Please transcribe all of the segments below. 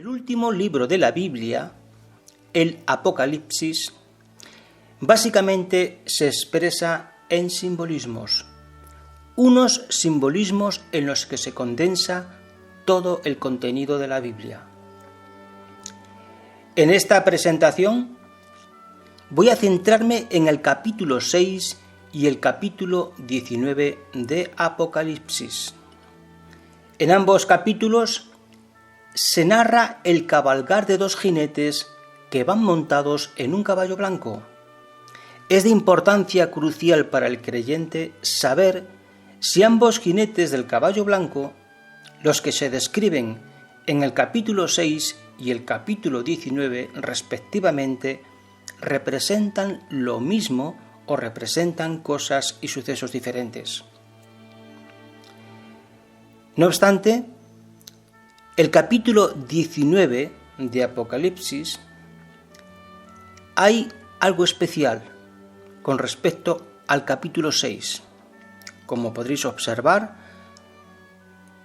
el último libro de la Biblia, el Apocalipsis, básicamente se expresa en simbolismos. Unos simbolismos en los que se condensa todo el contenido de la Biblia. En esta presentación voy a centrarme en el capítulo 6 y el capítulo 19 de Apocalipsis. En ambos capítulos se narra el cabalgar de dos jinetes que van montados en un caballo blanco. Es de importancia crucial para el creyente saber si ambos jinetes del caballo blanco, los que se describen en el capítulo 6 y el capítulo 19 respectivamente, representan lo mismo o representan cosas y sucesos diferentes. No obstante, el capítulo 19 de Apocalipsis hay algo especial con respecto al capítulo 6, como podréis observar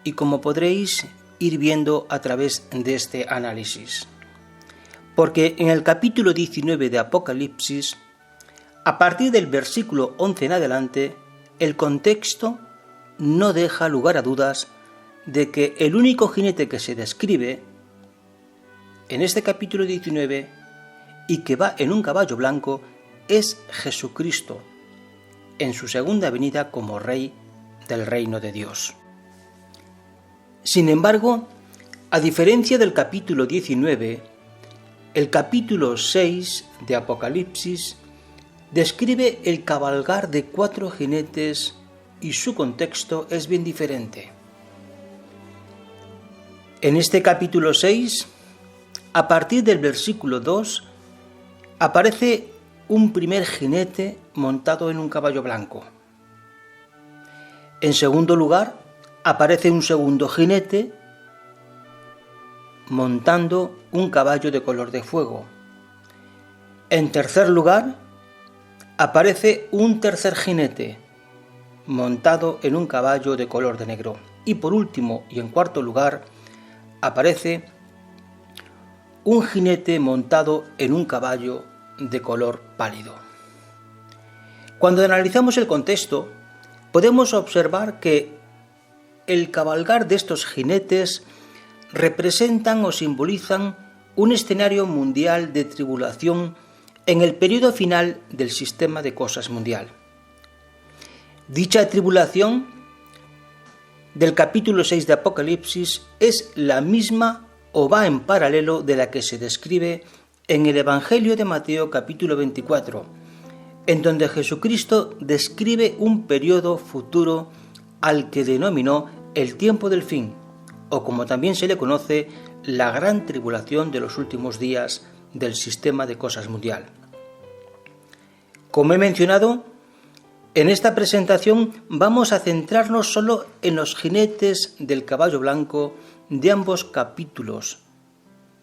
y como podréis ir viendo a través de este análisis. Porque en el capítulo 19 de Apocalipsis, a partir del versículo 11 en adelante, el contexto no deja lugar a dudas de que el único jinete que se describe en este capítulo 19 y que va en un caballo blanco es Jesucristo, en su segunda venida como Rey del reino de Dios. Sin embargo, a diferencia del capítulo 19, el capítulo 6 de Apocalipsis describe el cabalgar de 4 jinetes y su contexto es bien diferente. En este capítulo 6, a partir del versículo 2, aparece un primer jinete montado en un caballo blanco. En segundo lugar, aparece un segundo jinete montando un caballo de color de fuego. En tercer lugar, aparece un tercer jinete montado en un caballo de color de negro. Y por último, y en cuarto lugar, aparece un jinete montado en un caballo de color pálido. Cuando analizamos el contexto, podemos observar que el cabalgar de estos jinetes representan o simbolizan un escenario mundial de tribulación en el periodo final del sistema de cosas mundial. Dicha tribulación del capítulo 6 de Apocalipsis es la misma o va en paralelo de la que se describe en el Evangelio de Mateo capítulo 24, en donde Jesucristo describe un periodo futuro al que denominó el tiempo del fin, o como también se le conoce, la gran tribulación de los últimos días del sistema de cosas mundial. Como he mencionado, en esta presentación vamos a centrarnos solo en los jinetes del caballo blanco de ambos capítulos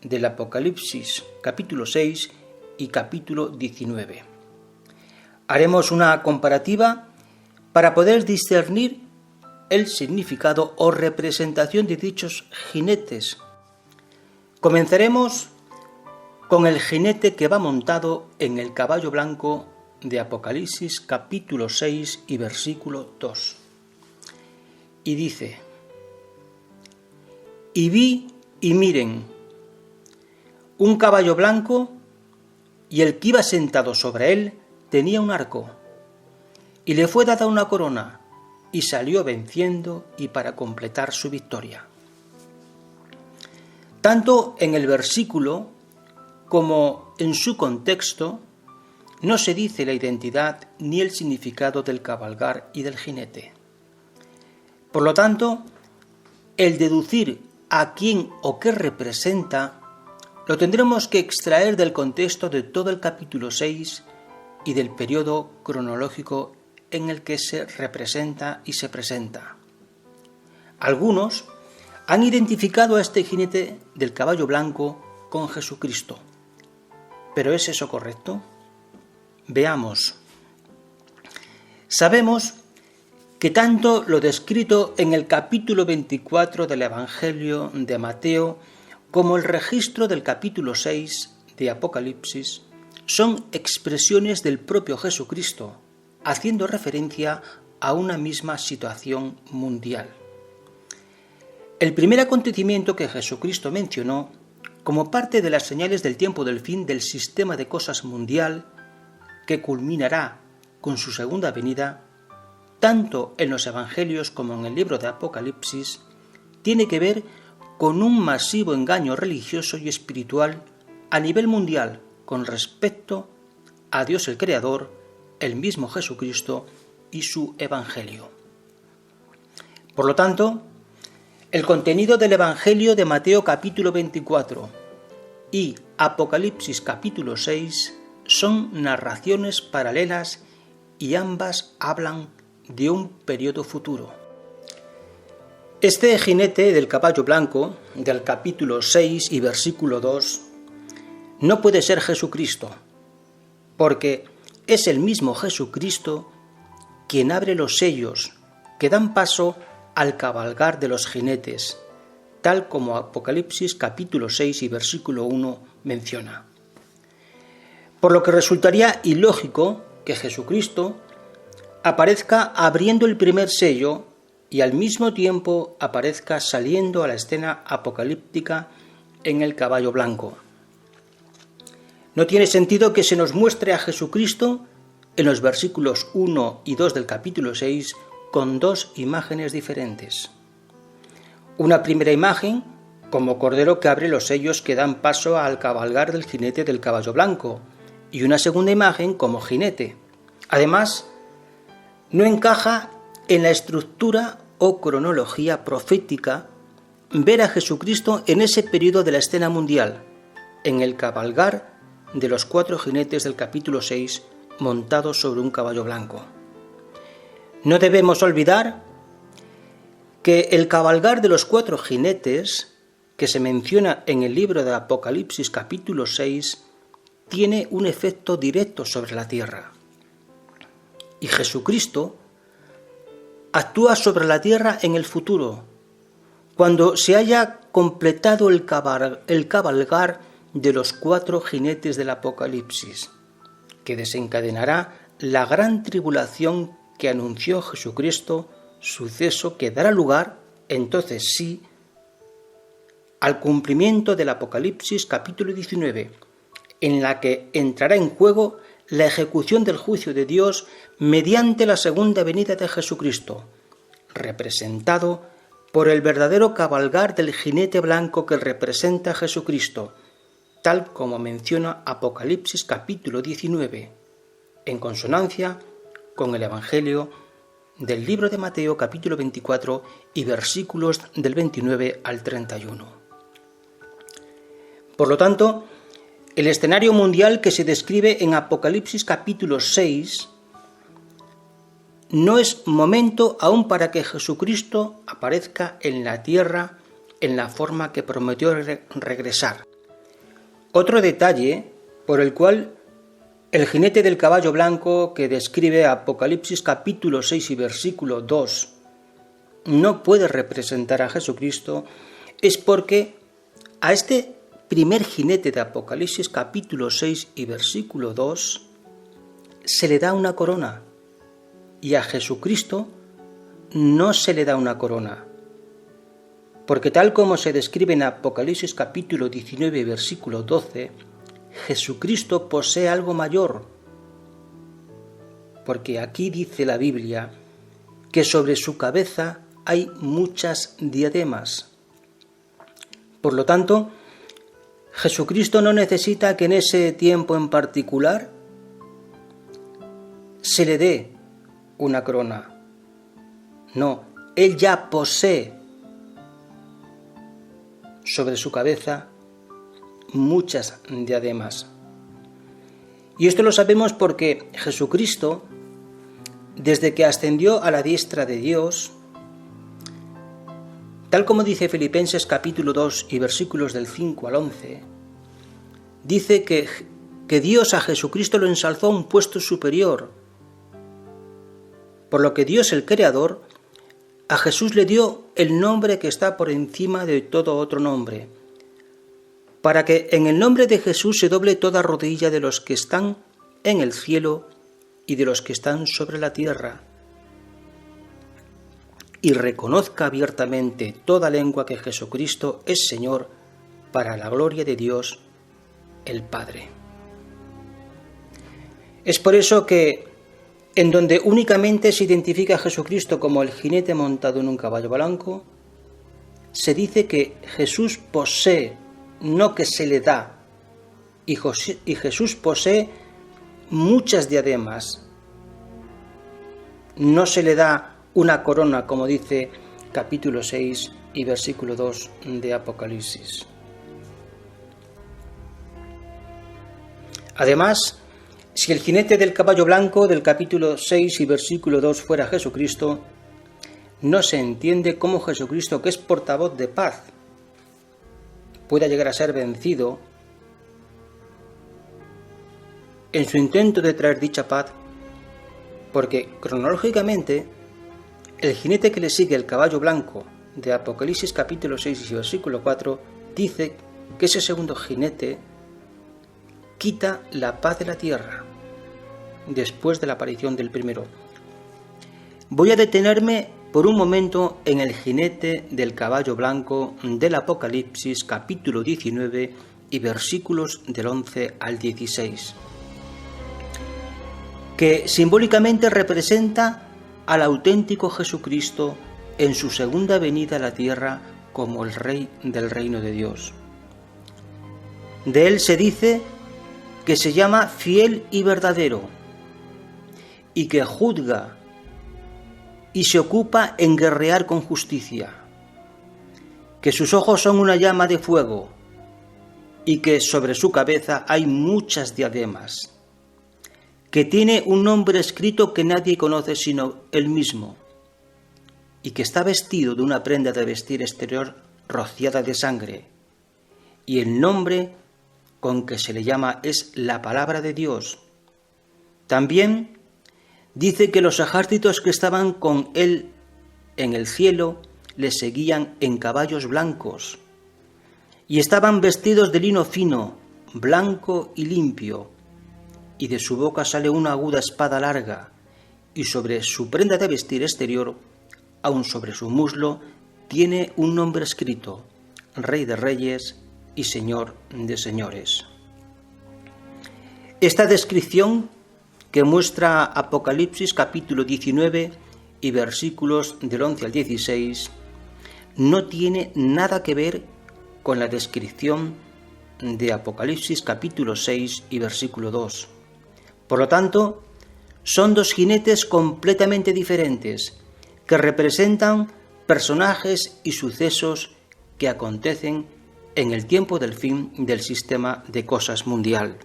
del Apocalipsis, capítulo 6 y capítulo 19. Haremos una comparativa para poder discernir el significado o representación de dichos jinetes. Comenzaremos con el jinete que va montado en el caballo blanco de Apocalipsis capítulo 6 y versículo 2. Y dice: Y vi y miren, un caballo blanco, y el que iba sentado sobre él tenía un arco, y le fue dada una corona, y salió venciendo y para completar su victoria. Tanto en el versículo como en su contexto no se dice la identidad ni el significado del cabalgar y del jinete. Por lo tanto, el deducir a quién o qué representa lo tendremos que extraer del contexto de todo el capítulo 6 y del periodo cronológico en el que se representa y se presenta. Algunos han identificado a este jinete del caballo blanco con Jesucristo. ¿Pero es eso correcto? Veamos. Sabemos que tanto lo descrito en el capítulo 24 del Evangelio de Mateo como el registro del capítulo 6 de Apocalipsis, son expresiones del propio Jesucristo, haciendo referencia a una misma situación mundial. El primer acontecimiento que Jesucristo mencionó como parte de las señales del tiempo del fin del sistema de cosas mundial, que culminará con su segunda venida, tanto en los Evangelios como en el libro de Apocalipsis, tiene que ver con un masivo engaño religioso y espiritual a nivel mundial con respecto a Dios el Creador, el mismo Jesucristo y su Evangelio. Por lo tanto, el contenido del Evangelio de Mateo capítulo 24 y Apocalipsis capítulo 6 son narraciones paralelas y ambas hablan de un periodo futuro. Este jinete del caballo blanco, del capítulo 6 y versículo 2, no puede ser Jesucristo, porque es el mismo Jesucristo quien abre los sellos que dan paso al cabalgar de los jinetes, tal como Apocalipsis capítulo 6 y versículo 1 menciona. Por lo que resultaría ilógico que Jesucristo aparezca abriendo el primer sello y al mismo tiempo aparezca saliendo a la escena apocalíptica en el caballo blanco. No tiene sentido que se nos muestre a Jesucristo en los versículos 1 y 2 del capítulo 6 con dos imágenes diferentes. Una primera imagen como cordero que abre los sellos que dan paso al cabalgar del jinete del caballo blanco, y una segunda imagen como jinete. Además, no encaja en la estructura o cronología profética ver a Jesucristo en ese periodo de la escena mundial, en el cabalgar de los 4 jinetes del capítulo 6 montados sobre un caballo blanco. No debemos olvidar que el cabalgar de los 4 jinetes que se menciona en el libro de Apocalipsis capítulo 6 tiene un efecto directo sobre la tierra. Y Jesucristo actúa sobre la tierra en el futuro, cuando se haya completado el cabalgar de los 4 jinetes del Apocalipsis, que desencadenará la gran tribulación que anunció Jesucristo, suceso que dará lugar, entonces sí, al cumplimiento del Apocalipsis capítulo 19, en la que entrará en juego la ejecución del juicio de Dios mediante la segunda venida de Jesucristo, representado por el verdadero cabalgar del jinete blanco que representa a Jesucristo, tal como menciona Apocalipsis capítulo 19, en consonancia con el Evangelio del libro de Mateo capítulo 24 y versículos del 29 al 31. Por lo tanto, el escenario mundial que se describe en Apocalipsis capítulo 6 no es momento aún para que Jesucristo aparezca en la tierra en la forma que prometió regresar. Otro detalle por el cual el jinete del caballo blanco que describe Apocalipsis capítulo 6 y versículo 2 no puede representar a Jesucristo es porque a este primer jinete de Apocalipsis capítulo 6 y versículo 2 se le da una corona y a Jesucristo no se le da una corona, porque tal como se describe en Apocalipsis capítulo 19 versículo 12, Jesucristo posee algo mayor, porque aquí dice la Biblia que sobre su cabeza hay muchas diademas. Por lo tanto, Jesucristo no necesita que en ese tiempo en particular se le dé una corona. No, Él ya posee sobre su cabeza muchas diademas. Y esto lo sabemos porque Jesucristo, desde que ascendió a la diestra de Dios, tal como dice Filipenses capítulo 2 y versículos del 5 al 11, dice que Dios a Jesucristo lo ensalzó a un puesto superior, por lo que Dios el Creador a Jesús le dio el nombre que está por encima de todo otro nombre, para que en el nombre de Jesús se doble toda rodilla de los que están en el cielo y de los que están sobre la tierra, y reconozca abiertamente toda lengua que Jesucristo es Señor, para la gloria de Dios el Padre. Es por eso que, en donde únicamente se identifica a Jesucristo como el jinete montado en un caballo blanco, se dice que Jesús posee, no que se le da, y Jesús posee muchas diademas. No se le da una corona, como dice capítulo 6 y versículo 2 de Apocalipsis. Además, si el jinete del caballo blanco del capítulo 6 y versículo 2 fuera Jesucristo, no se entiende cómo Jesucristo, que es portavoz de paz, pueda llegar a ser vencido en su intento de traer dicha paz, porque cronológicamente el jinete que le sigue el caballo blanco de Apocalipsis capítulo 6 y versículo 4 dice que ese segundo jinete quita la paz de la tierra después de la aparición del primero. Voy a detenerme por un momento en el jinete del caballo blanco del Apocalipsis capítulo 19 y versículos del 11 al 16, que simbólicamente representa al auténtico Jesucristo en su segunda venida a la tierra como el Rey del reino de Dios. De él se dice que se llama fiel y verdadero, y que juzga y se ocupa en guerrear con justicia, que sus ojos son una llama de fuego, y que sobre su cabeza hay muchas diademas, que tiene un nombre escrito que nadie conoce sino él mismo, y que está vestido de una prenda de vestir exterior rociada de sangre, y el nombre con que se le llama es la palabra de Dios. También dice que los ejércitos que estaban con él en el cielo le seguían en caballos blancos, y estaban vestidos de lino fino, blanco y limpio, y de su boca sale una aguda espada larga, y sobre su prenda de vestir exterior, aun sobre su muslo, tiene un nombre escrito: Rey de Reyes y Señor de Señores. Esta descripción que muestra Apocalipsis capítulo 19 y versículos del 11 al 16 no tiene nada que ver con la descripción de Apocalipsis capítulo 6 y versículo 2. Por lo tanto, son dos jinetes completamente diferentes que representan personajes y sucesos que acontecen en el tiempo del fin del sistema de cosas mundial.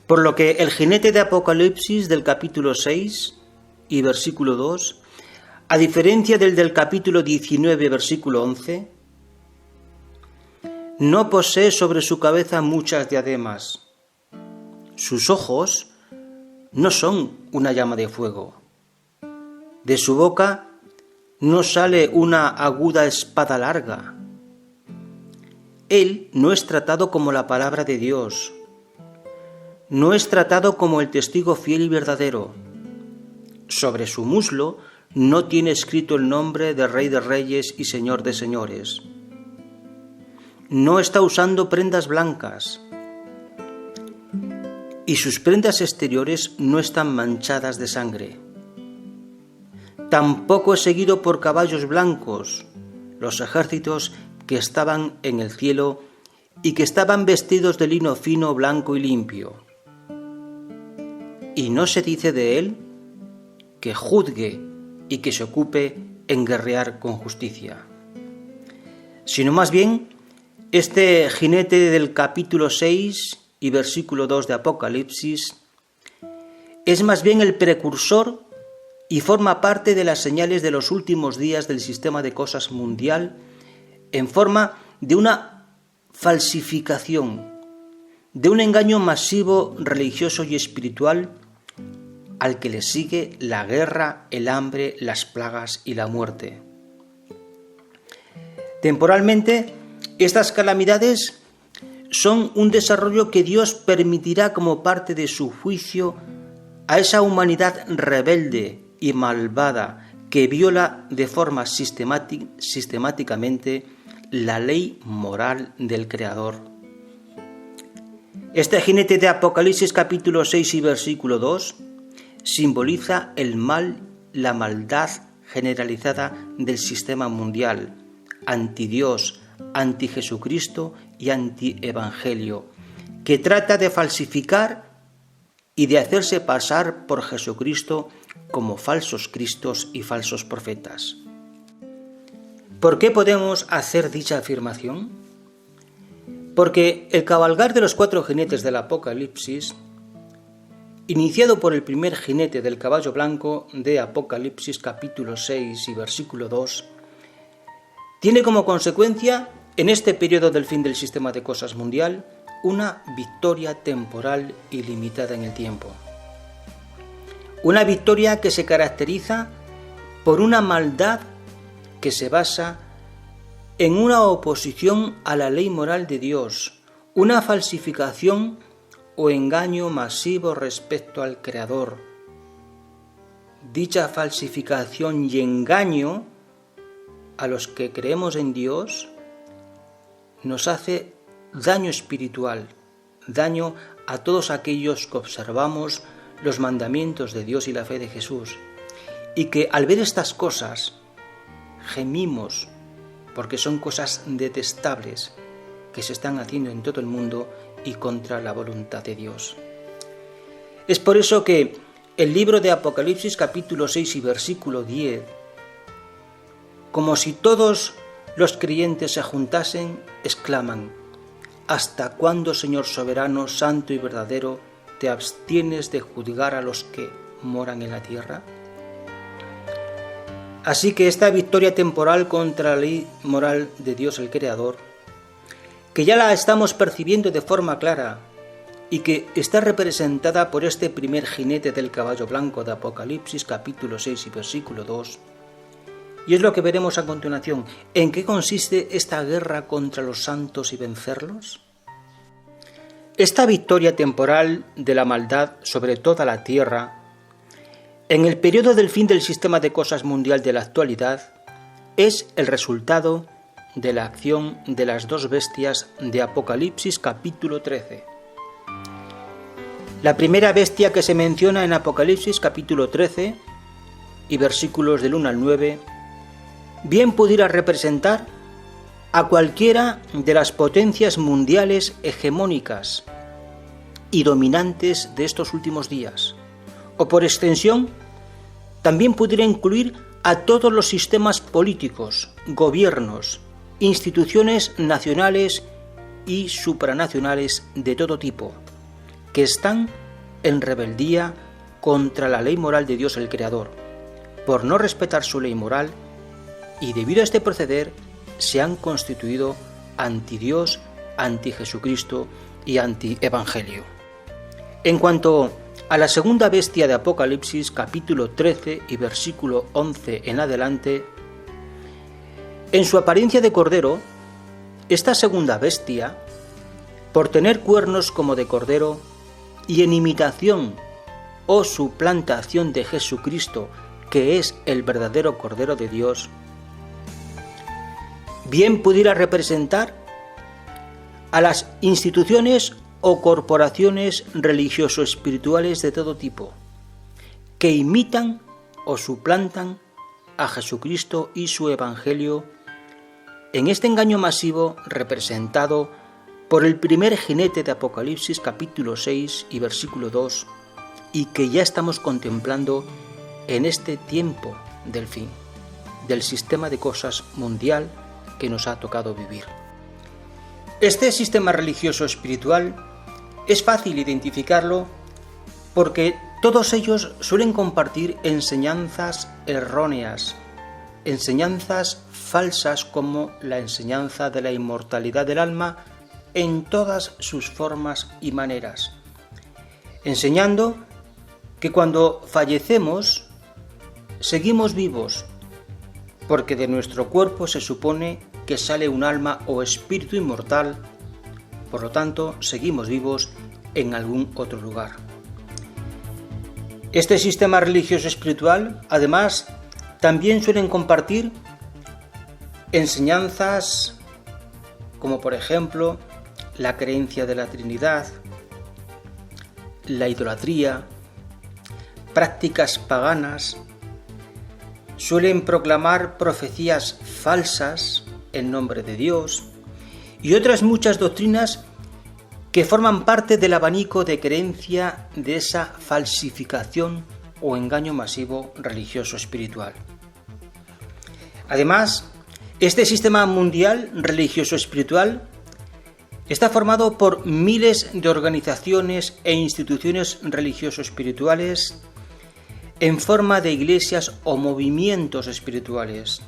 Por lo que el jinete de Apocalipsis del capítulo 6 y versículo 2, a diferencia del capítulo 19 versículo 11, no posee sobre su cabeza muchas diademas. Sus ojos no son una llama de fuego. De su boca no sale una aguda espada larga. Él no es tratado como la palabra de Dios. No es tratado como el testigo fiel y verdadero. Sobre su muslo no tiene escrito el nombre de Rey de Reyes y Señor de Señores. No está usando prendas blancas. Y sus prendas exteriores no están manchadas de sangre. Tampoco es seguido por caballos blancos, los ejércitos que estaban en el cielo y que estaban vestidos de lino fino, blanco y limpio. Y no se dice de él que juzgue y que se ocupe en guerrear con justicia, sino más bien este jinete del capítulo 6 y versículo 2 de Apocalipsis es más bien el precursor y forma parte de las señales de los últimos días del sistema de cosas mundial en forma de una falsificación, de un engaño masivo religioso y espiritual al que le sigue la guerra, el hambre, las plagas y la muerte. Temporalmente, Estas calamidades son un desarrollo que Dios permitirá como parte de su juicio a esa humanidad rebelde y malvada que viola de forma sistemáticamente la ley moral del Creador. Este jinete de Apocalipsis capítulo 6 y versículo 2 simboliza el mal, la maldad generalizada del sistema mundial, anti-Dios, anti-Jesucristo y anti-Evangelio, que trata de falsificar y de hacerse pasar por Jesucristo como falsos cristos y falsos profetas. ¿Por qué podemos hacer dicha afirmación? Porque el cabalgar de los 4 jinetes del Apocalipsis, iniciado por el primer jinete del caballo blanco de Apocalipsis capítulo 6 y versículo 2, tiene como consecuencia, en este periodo del fin del sistema de cosas mundial, una victoria temporal y limitada en el tiempo. Una victoria que se caracteriza por una maldad que se basa en una oposición a la ley moral de Dios, una falsificación o engaño masivo respecto al Creador. Dicha falsificación y engaño a los que creemos en Dios nos hace daño espiritual, daño a todos aquellos que observamos los mandamientos de Dios y la fe de Jesús, y que al ver estas cosas gemimos porque son cosas detestables que se están haciendo en todo el mundo y contra la voluntad de Dios. Es por eso que el libro de Apocalipsis capítulo 6 y versículo 10, como si todos los creyentes se juntasen, exclaman: ¿hasta cuándo, Señor soberano, santo y verdadero, te abstienes de juzgar a los que moran en la tierra? Así que esta victoria temporal contra la ley moral de Dios el Creador, que ya la estamos percibiendo de forma clara y que está representada por este primer jinete del caballo blanco de Apocalipsis capítulo 6 y versículo 2, y es lo que veremos a continuación. ¿En qué consiste esta guerra contra los santos y vencerlos? Esta victoria temporal de la maldad sobre toda la tierra, en el periodo del fin del sistema de cosas mundial de la actualidad, es el resultado de la acción de las 2 bestias de Apocalipsis capítulo 13. La primera bestia que se menciona en Apocalipsis capítulo 13 y versículos del 1 al 9, bien pudiera representar a cualquiera de las potencias mundiales hegemónicas y dominantes de estos últimos días, o por extensión, también pudiera incluir a todos los sistemas políticos, gobiernos, instituciones nacionales y supranacionales de todo tipo, que están en rebeldía contra la ley moral de Dios el Creador, por no respetar su ley moral, y debido a este proceder se han constituido anti Dios, anti Jesucristo y anti Evangelio. En cuanto a la segunda bestia de Apocalipsis, capítulo 13 y versículo 11 en adelante, en su apariencia de cordero, esta segunda bestia, por tener cuernos como de cordero y en imitación o suplantación de Jesucristo, que es el verdadero Cordero de Dios, bien pudiera representar a las instituciones o corporaciones religioso-espirituales de todo tipo, que imitan o suplantan a Jesucristo y su Evangelio en este engaño masivo representado por el primer jinete de Apocalipsis capítulo 6 y versículo 2, y que ya estamos contemplando en este tiempo del fin, del sistema de cosas mundial que nos ha tocado vivir. Este sistema religioso espiritual es fácil identificarlo porque todos ellos suelen compartir enseñanzas erróneas, enseñanzas falsas como la enseñanza de la inmortalidad del alma en todas sus formas y maneras, enseñando que cuando fallecemos seguimos vivos, porque de nuestro cuerpo se supone que sale un alma o espíritu inmortal, por lo tanto seguimos vivos en algún otro lugar. Este sistema religioso espiritual, además, también suelen compartir enseñanzas como por ejemplo la creencia de la Trinidad, la idolatría, prácticas paganas, suelen proclamar profecías falsas en nombre de Dios y otras muchas doctrinas que forman parte del abanico de creencia de esa falsificación o engaño masivo religioso espiritual. Además, este sistema mundial religioso espiritual está formado por miles de organizaciones e instituciones religioso-espirituales en forma de iglesias o movimientos espirituales.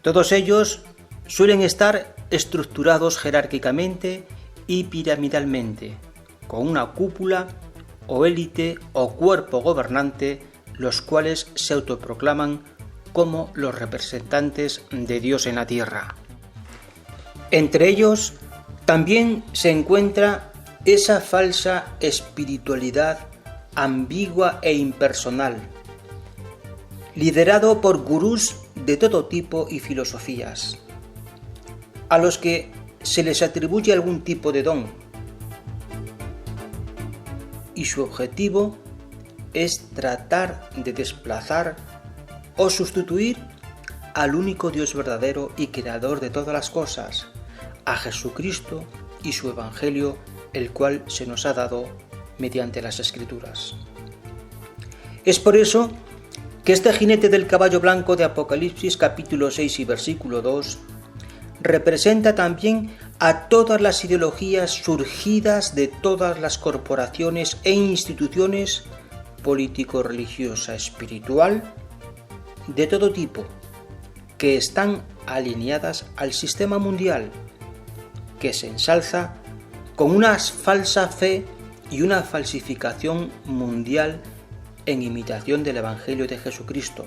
Todos ellos suelen estar estructurados jerárquicamente y piramidalmente, con una cúpula o élite o cuerpo gobernante, los cuales se autoproclaman como los representantes de Dios en la tierra. Entre ellos también se encuentra esa falsa espiritualidad ambigua e impersonal, liderado por gurús de todo tipo y filosofías, a los que se les atribuye algún tipo de don, y su objetivo es tratar de desplazar o sustituir al único Dios verdadero y creador de todas las cosas, a Jesucristo y su Evangelio, el cual se nos ha dado mediante las Escrituras. Es por eso que este jinete del caballo blanco de Apocalipsis capítulo 6 y versículo 2 representa también a todas las ideologías surgidas de todas las corporaciones e instituciones político-religiosa espiritual de todo tipo que están alineadas al sistema mundial, que se ensalza con una falsa fe y una falsificación mundial en imitación del Evangelio de Jesucristo,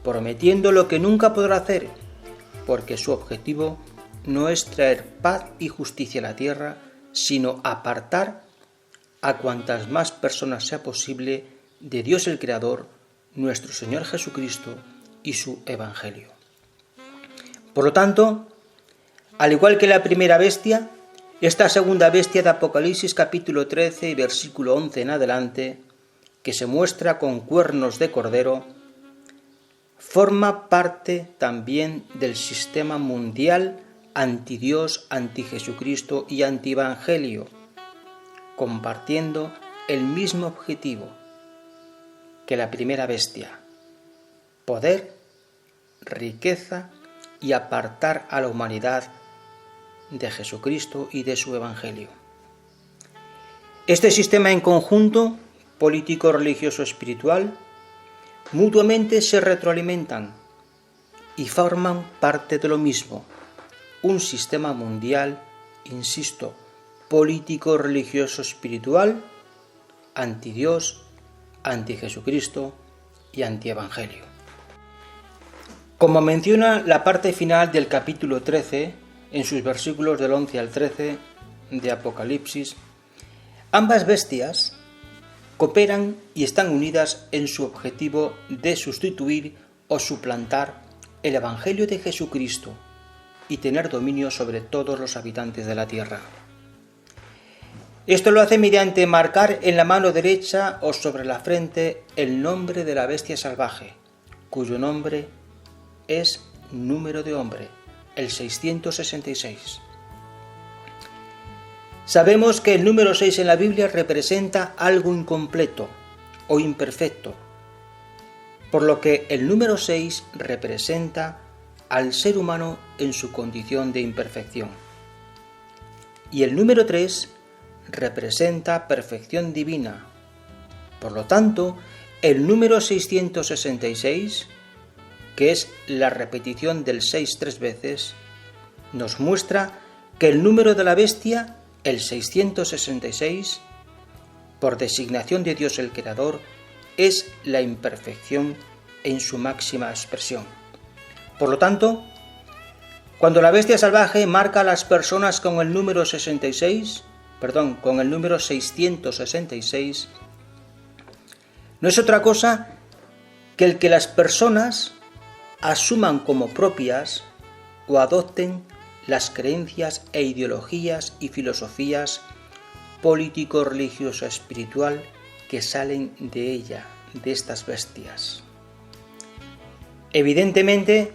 prometiendo lo que nunca podrá hacer, porque su objetivo no es traer paz y justicia a la tierra, sino apartar a cuantas más personas sea posible de Dios el Creador, nuestro Señor Jesucristo y su Evangelio. Por lo tanto, al igual que la primera bestia, esta segunda bestia de Apocalipsis capítulo 13 y versículo 11 en adelante, que se muestra con cuernos de cordero, forma parte también del sistema mundial anti-Dios, anti-Jesucristo y anti-Evangelio, compartiendo el mismo objetivo que la primera bestia: poder, riqueza y apartar a la humanidad de Jesucristo y de su Evangelio. Este sistema en conjunto, político, religioso, espiritual, mutuamente se retroalimentan y forman parte de lo mismo, un sistema mundial, insisto, político, religioso, espiritual, anti-Dios, anti-Jesucristo y anti-Evangelio. Como menciona la parte final del capítulo 13, en sus versículos del 11 al 13 de Apocalipsis, ambas bestias cooperan y están unidas en su objetivo de sustituir o suplantar el Evangelio de Jesucristo y tener dominio sobre todos los habitantes de la tierra. Esto lo hace mediante marcar en la mano derecha o sobre la frente el nombre de la bestia salvaje, cuyo nombre es número de hombre, el 666. Sabemos que el número 6 en la Biblia representa algo incompleto o imperfecto, por lo que el número 6 representa al ser humano en su condición de imperfección. Y el número 3 representa perfección divina. Por lo tanto, el número 666, que es la repetición del 6 3 veces, nos muestra que el número de la bestia, el 666, por designación de Dios el Creador, es la imperfección en su máxima expresión. Por lo tanto, Cuando la bestia salvaje marca a las personas con el número 666, no es otra cosa que el que las personas asuman como propias o adopten las creencias e ideologías y filosofías político-religioso-espiritual que salen de ella, de estas bestias. Evidentemente,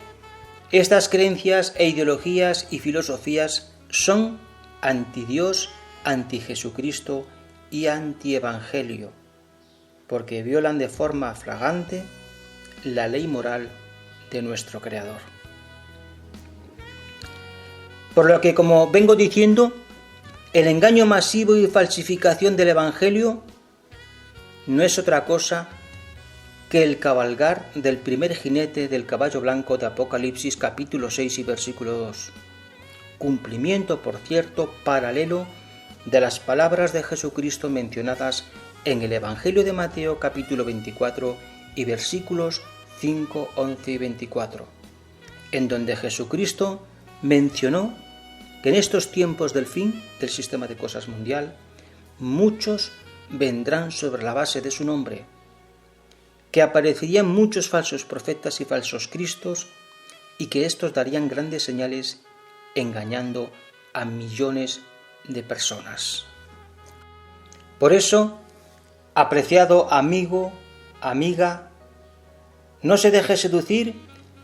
estas creencias e ideologías y filosofías son anti-Dios, anti-Jesucristo y anti-Evangelio, porque violan de forma flagrante la ley moral de nuestro Creador. Por lo que, como vengo diciendo, el engaño masivo y falsificación del Evangelio no es otra cosa que el cabalgar del primer jinete del caballo blanco de Apocalipsis capítulo 6 y versículo 2. Cumplimiento, por cierto, paralelo de las palabras de Jesucristo mencionadas en el Evangelio de Mateo capítulo 24 y versículos 5, 11 y 24, en donde Jesucristo mencionó que en estos tiempos del fin del sistema de cosas mundial, muchos vendrán sobre la base de su nombre, que aparecerían muchos falsos profetas y falsos cristos, y que éstos darían grandes señales engañando a millones de personas. Por eso, apreciado amigo, amiga, no se deje seducir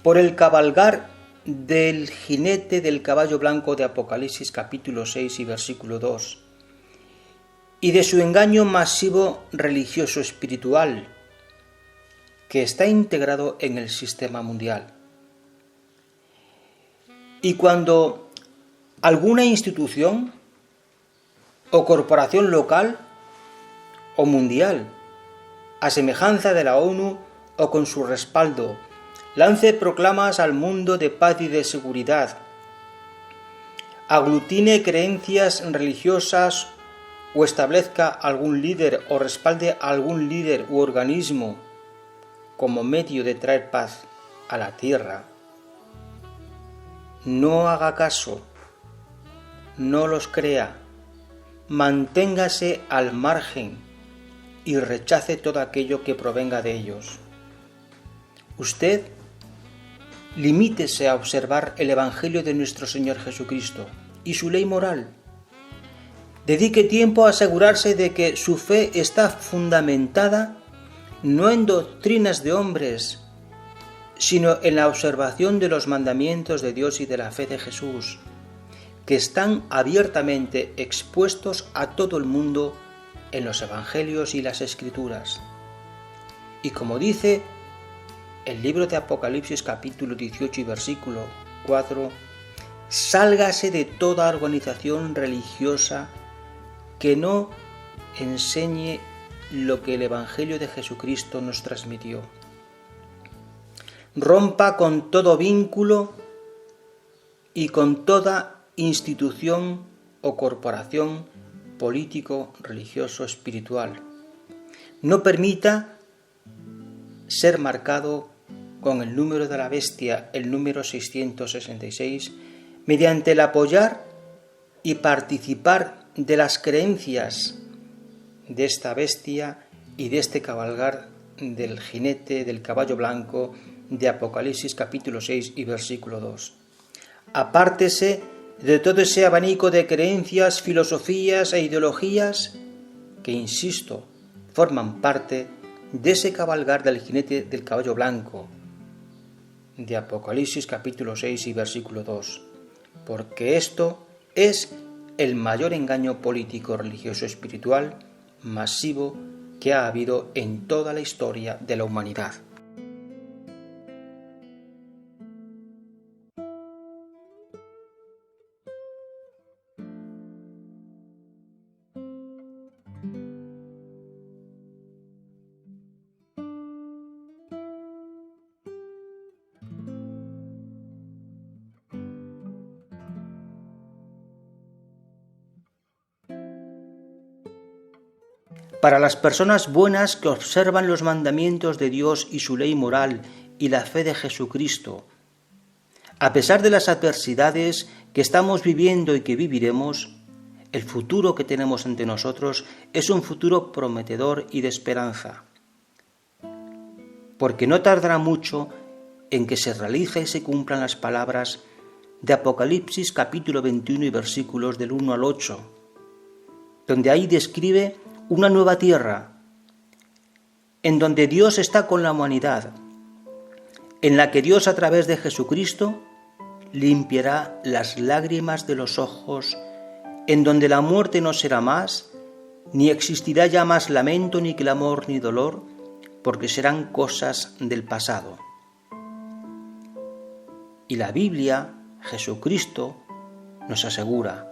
por el cabalgar del jinete del caballo blanco de Apocalipsis capítulo 6 y versículo 2, y de su engaño masivo religioso espiritual, que está integrado en el sistema mundial. Y cuando alguna institución o corporación local o mundial, a semejanza de la ONU o con su respaldo, lance proclamas al mundo de paz y de seguridad, aglutine creencias religiosas o establezca algún líder o respalde a algún líder u organismo como medio de traer paz a la tierra, no haga caso, no los crea, manténgase al margen y rechace todo aquello que provenga de ellos. Usted limítese a observar el Evangelio de nuestro Señor Jesucristo y su ley moral. Dedique tiempo a asegurarse de que su fe está fundamentada no en doctrinas de hombres, sino en la observación de los mandamientos de Dios y de la fe de Jesús, que están abiertamente expuestos a todo el mundo en los Evangelios y las Escrituras. Y como dice el libro de Apocalipsis capítulo 18 y versículo 4, sálgase de toda organización religiosa que no enseñe lo que el Evangelio de Jesucristo nos transmitió. Rompa con todo vínculo y con toda institución o corporación político, religioso, espiritual. No permita ser marcado con el número de la bestia, el número 666, mediante el apoyar y participar de las creencias de esta bestia y de este cabalgar del jinete del caballo blanco de Apocalipsis capítulo 6 y versículo 2. Apártese de todo ese abanico de creencias, filosofías e ideologías que, insisto, forman parte de ese cabalgar del jinete del caballo blanco de Apocalipsis capítulo 6 y versículo 2, porque esto es el mayor engaño político, religioso, espiritual, masivo que ha habido en toda la historia de la humanidad. Para las personas buenas que observan los mandamientos de Dios y su ley moral y la fe de Jesucristo, A pesar de las adversidades que estamos viviendo y que viviremos, el futuro que tenemos ante nosotros es un futuro prometedor y de esperanza, porque no tardará mucho en que se realice y se cumplan las palabras de Apocalipsis capítulo 21 y versículos del 1 al 8, donde ahí describe una nueva tierra, en donde Dios está con la humanidad, en la que Dios a través de Jesucristo limpiará las lágrimas de los ojos, en donde la muerte no será más, ni existirá ya más lamento, ni clamor, ni dolor, porque serán cosas del pasado. Y la Biblia, Jesucristo, nos asegura,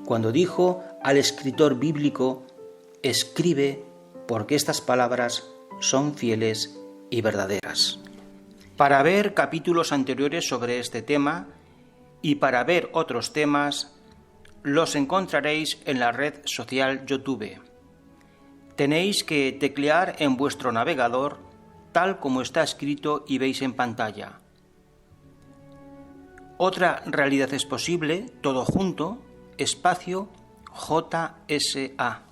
cuando dijo al escritor bíblico, escribe porque estas palabras son fieles y verdaderas. Para ver capítulos anteriores sobre este tema y para ver otros temas, los encontraréis en la red social YouTube. Tenéis que teclear en vuestro navegador tal como está escrito y veis en pantalla. Otra realidad es posible, todo junto, espacio JSA.